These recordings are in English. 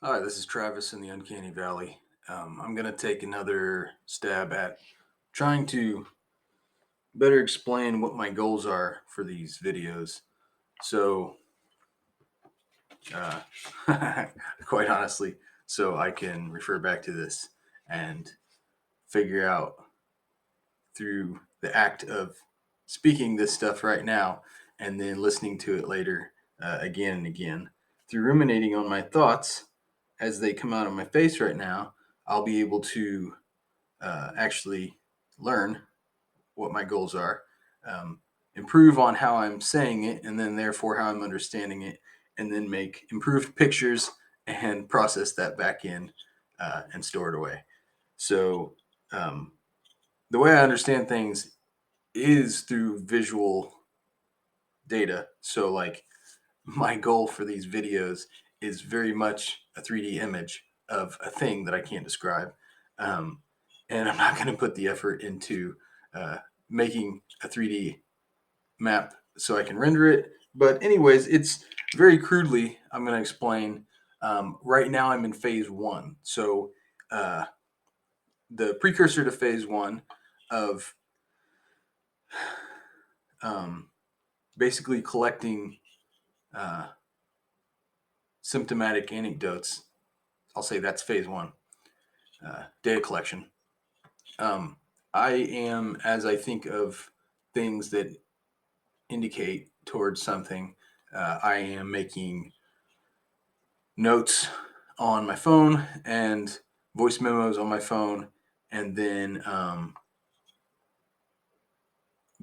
Hi, this is Travis in the Uncanny Valley. I'm going to take another stab at trying to better explain what my goals are for these videos. So, uh, quite honestly, so I can refer back to this and figure out through the act of speaking this stuff right now and then listening to it later again and again. Through ruminating on my thoughts as they come out of my face right now, I'll be able to actually learn what my goals are, um, improve on how I'm saying it, and then therefore how I'm understanding it, and then make improved pictures and process that back in and store it away. So, um, the way I understand things is through visual data. So, like, my goal for these videos is very much a 3D image of a thing that I can't describe. Um, and I'm not going to put the effort into uh, making a 3D map so I can render it. But, anyways, it's very crudely, I'm going to explain. Right now, I'm in phase one. So, uh, the precursor to phase one of um, basically collecting uh, symptomatic anecdotes. I'll say that's phase one, data collection. Um, I am, as I think of things that indicate towards something, I am making notes on my phone and voice memos on my phone, and then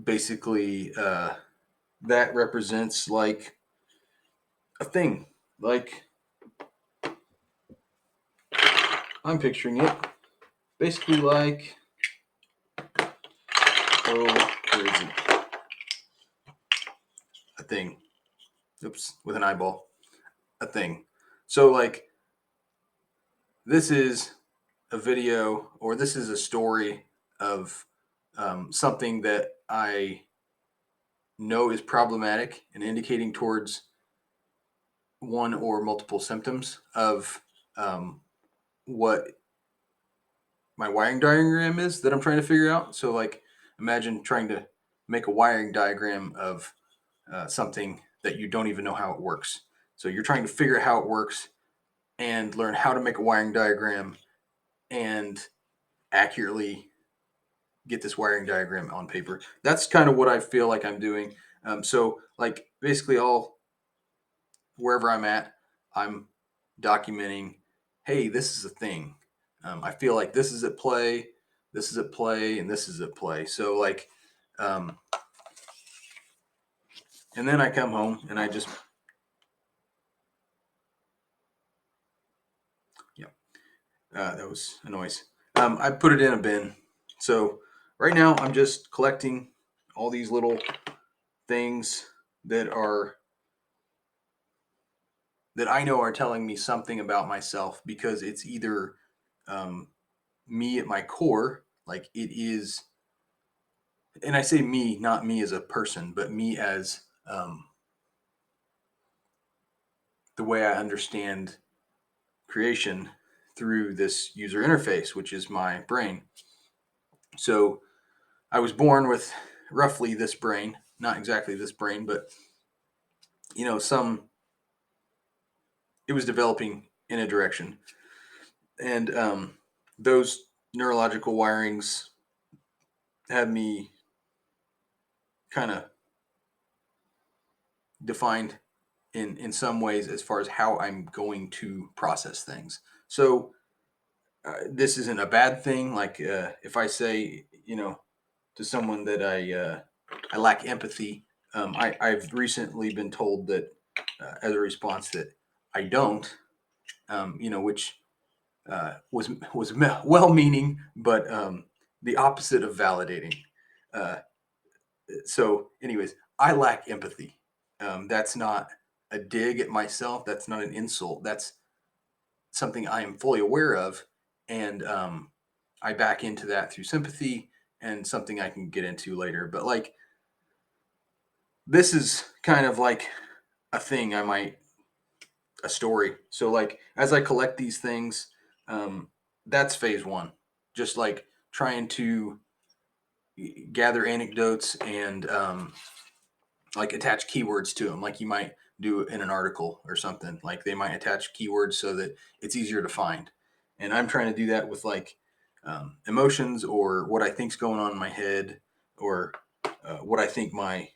basically that represents like a thing. Like I'm picturing it basically like, oh, where is it? A thing. Oops, with an eyeball. A thing. So, like, this is a video or this is a story of something that I know is problematic and indicating towards one or multiple symptoms of what my wiring diagram is that I'm trying to figure out. So, like, imagine trying to make a wiring diagram of something that you don't even know how it works. So, you're trying to figure out how it works and learn how to make a wiring diagram and accurately get this wiring diagram on paper. That's kind of what I feel like I'm doing. So, like, basically, all wherever I'm at, I'm documenting, hey, this is a thing. I feel like this is at play, this is at play, and this is at play. So, like, um, and then I come home and I just, yeah, that was a noise. I put it in a bin. So, right now, I'm just collecting all these little things that are that I know are telling me something about myself because it's either um, me at my core, like it is, and I say me, not me as a person, but me as the way I understand creation through this user interface, which is my brain. So I was born with roughly this brain, not exactly this brain, but some it was developing in a direction, and those neurological wirings have me kind of defined in some ways as far as how I'm going to process things. So this isn't a bad thing. Like if I say, to someone that I lack empathy, I've recently been told that as a response that I don't, which was well-meaning, but the opposite of validating. Uh, so, anyways, I lack empathy. That's not a dig at myself. That's not an insult. That's something I am fully aware of, and I back into that through sympathy and something I can get into later. But like, this is kind of like a thing I might a story. So like as I collect these things, that's phase one. Just like trying to gather anecdotes and like attach keywords to them, like you might do in an article or something. Like they might attach keywords so that it's easier to find. And I'm trying to do that with like emotions or what I think's going on in my head or what I think my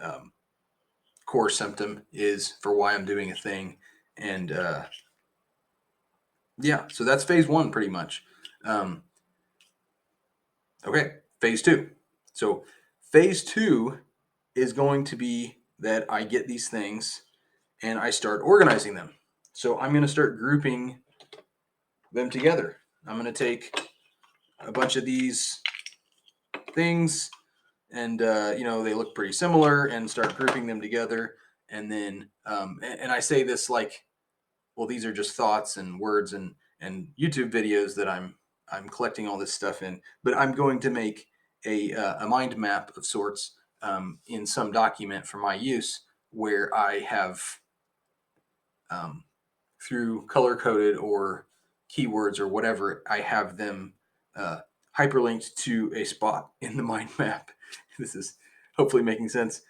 um, core symptom is for why I'm doing a thing. And yeah, so that's phase one pretty much. Um, okay, phase two. So phase two is going to be that I get these things and I start organizing them. So I'm going to start grouping them together. I'm going to take a bunch of these things and they look pretty similar and start grouping them together. And then and I say this like, well, these are just thoughts and words and YouTube videos that I'm collecting all this stuff in, but I'm going to make a mind map of sorts in some document for my use where I have um, through color coded or keywords or whatever, I have them uh, hyperlinked to a spot in the mind map. This is hopefully making sense.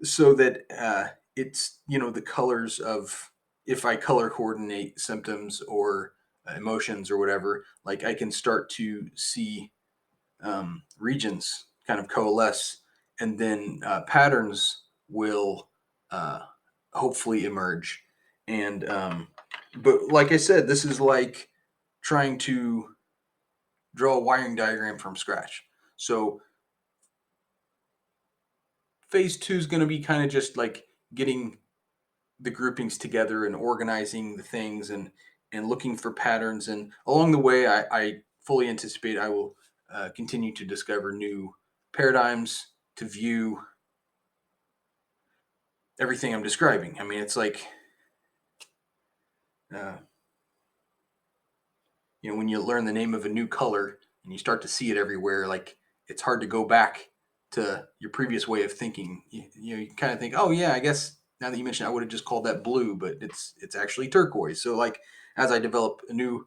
So that it's, the colors of, if I color coordinate symptoms or emotions or whatever, like I can start to see regions kind of coalesce, and then patterns will uh, hopefully emerge. And but like I said, this is like trying to draw a wiring diagram from scratch. So phase two is going to be kind of just like getting the groupings together and organizing the things and looking for patterns. And along the way, I fully anticipate I will continue to discover new paradigms to view everything I'm describing. I mean, it's like uh, when you learn the name of a new color and you start to see it everywhere, like it's hard to go back to your previous way of thinking. You kind of think, oh yeah, I guess now that you mentioned, I would have just called that blue, but it's actually turquoise. So like as I develop a new,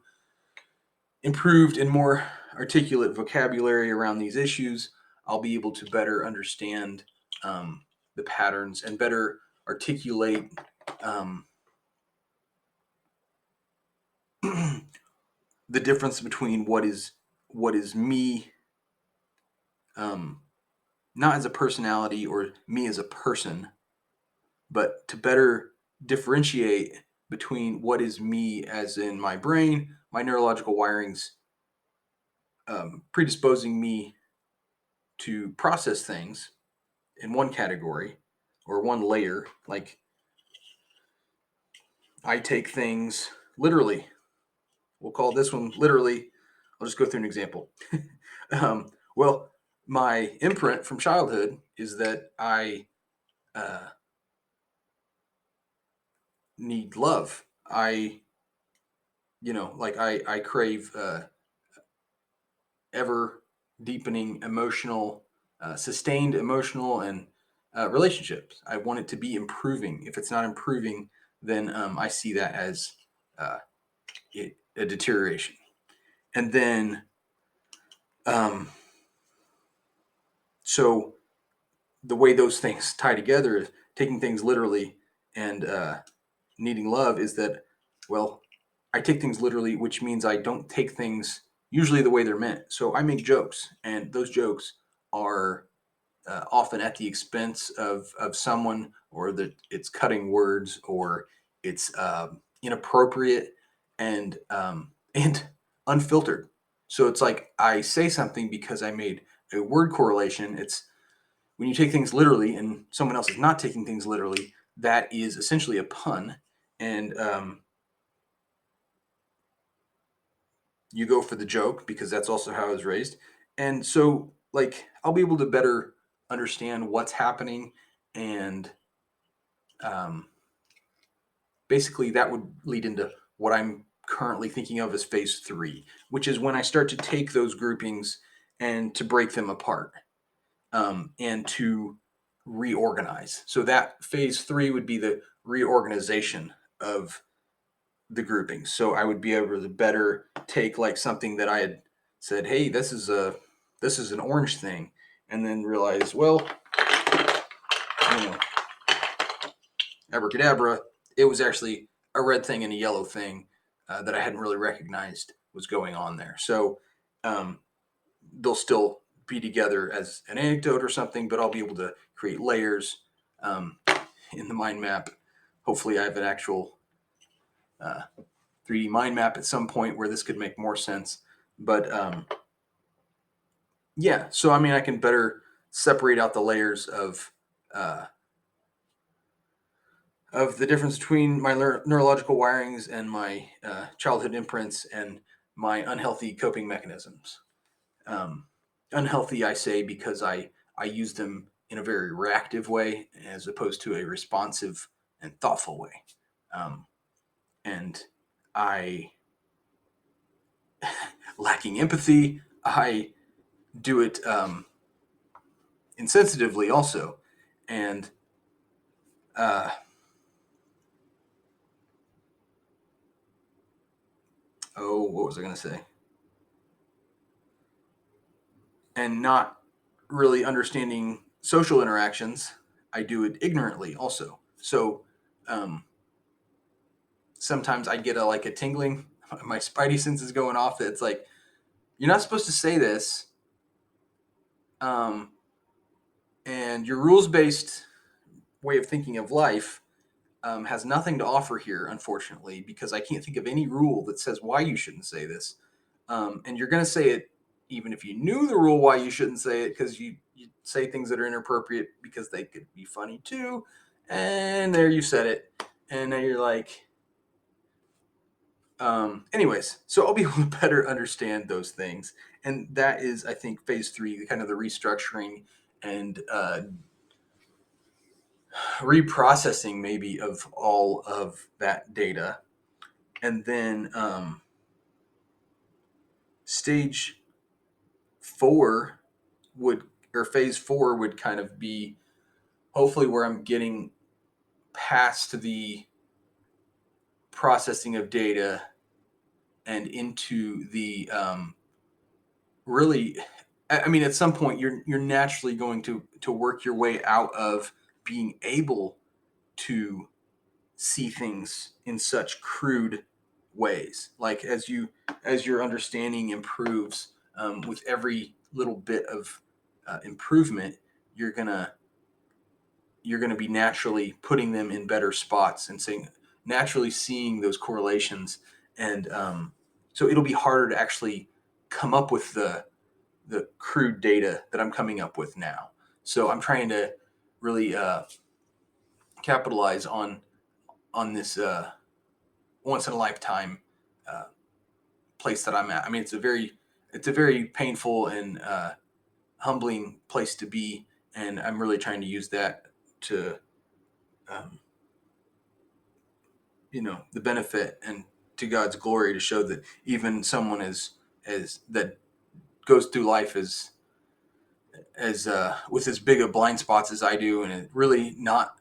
improved, and more articulate vocabulary around these issues, I'll be able to better understand um, the patterns and better articulate um, the difference between what is me, um, not as a personality or me as a person, but to better differentiate between what is me as in my brain, my neurological wirings predisposing me to process things in one category or one layer. Like I take things literally. We'll call this one literally. I'll just go through an example. Well, my imprint from childhood is that I uh, need love. I crave ever deepening emotional, sustained emotional and relationships. I want it to be improving. If it's not improving, then I see that as uh, a deterioration. And then, um, so the way those things tie together is taking things literally and needing love is that, well, I take things literally, which means I don't take things usually the way they're meant. So I make jokes, and those jokes are often at the expense of someone, or that it's cutting words, or it's inappropriate and unfiltered. So it's like I say something because I made a word correlation. It's when you take things literally and someone else is not taking things literally, that is essentially a pun. And you go for the joke because that's also how I was raised. And so, like, I'll be able to better understand what's happening. And um, basically, that would lead into what I'm currently thinking of as phase three, which is when I start to take those groupings and to break them apart and to reorganize. So that phase 3 would be the reorganization of the groupings. So I would be able to better take like something that I had said, hey, this is an orange thing, and then realize, well, you know, abracadabra, it was actually a red thing and a yellow thing that I hadn't really recognized was going on there. So they'll still be together as an anecdote or something, but I'll be able to create layers in the mind map. Hopefully I have an actual 3D mind map at some point where this could make more sense. But yeah, so I mean, I can better separate out the layers of the difference between my neurological wirings and my childhood imprints and my unhealthy coping mechanisms. Um, Unhealthy, I say, because I use them in a very reactive way as opposed to a responsive and thoughtful way. And I, lacking empathy, I do it insensitively also. And uh, what was I going to say? And not really understanding social interactions, I do it ignorantly also. So um, sometimes I get a tingling. My spidey sense is going off. It's like, you're not supposed to say this. Um, and your rules based way of thinking of life has nothing to offer here, unfortunately, because I can't think of any rule that says why you shouldn't say this. And you're going to say it even if you knew the rule why you shouldn't say it, because you say things that are inappropriate because they could be funny too. And there you said it. And now you're like, anyways, so I'll be able to better understand those things. And that is, I think, phase 3, kind of the restructuring and reprocessing maybe of all of that data. And then stage 4 would, or phase 4 would kind of be hopefully where I'm getting past the processing of data and into the really, I mean, at some point you're naturally going to work your way out of being able to see things in such crude ways. Like as your understanding improves with every little bit of improvement, you're gonna be naturally putting them in better spots and saying naturally seeing those correlations, and so it'll be harder to actually come up with the crude data that I'm coming up with now. So I'm trying to really capitalize on this once in a lifetime uh, place that I'm at. I mean, it's a very painful and humbling place to be, and I'm really trying to use that to um, the benefit and to God's glory, to show that even someone as that goes through life as with as big of blind spots as I do, and it really not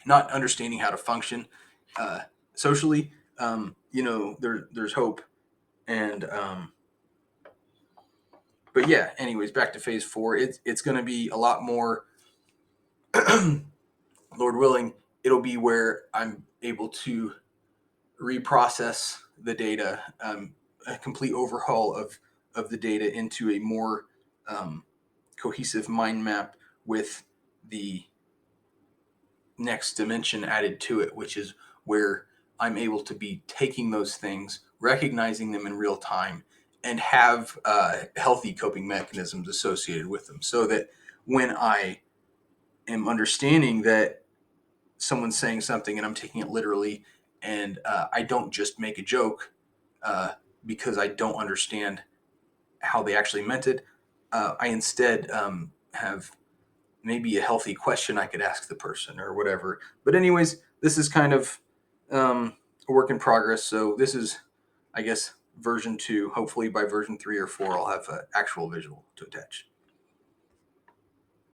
understanding how to function uh, socially. There's hope, and but yeah. Anyways, back to phase 4. It's going to be a lot more. Lord willing, it'll be where I'm able to reprocess the data, a complete overhaul of the data into a more cohesive mind map with the next dimension added to it, which is where I'm able to be taking those things, recognizing them in real time, and have healthy coping mechanisms associated with them, so that when I am understanding that someone's saying something and I'm taking it literally, and I don't just make a joke uh, because I don't understand how they actually meant it. I instead have maybe a healthy question I could ask the person or whatever. But anyways, this is kind of a work in progress. So this is, I guess, version 2. Hopefully by version 3 or 4, I'll have an actual visual to attach.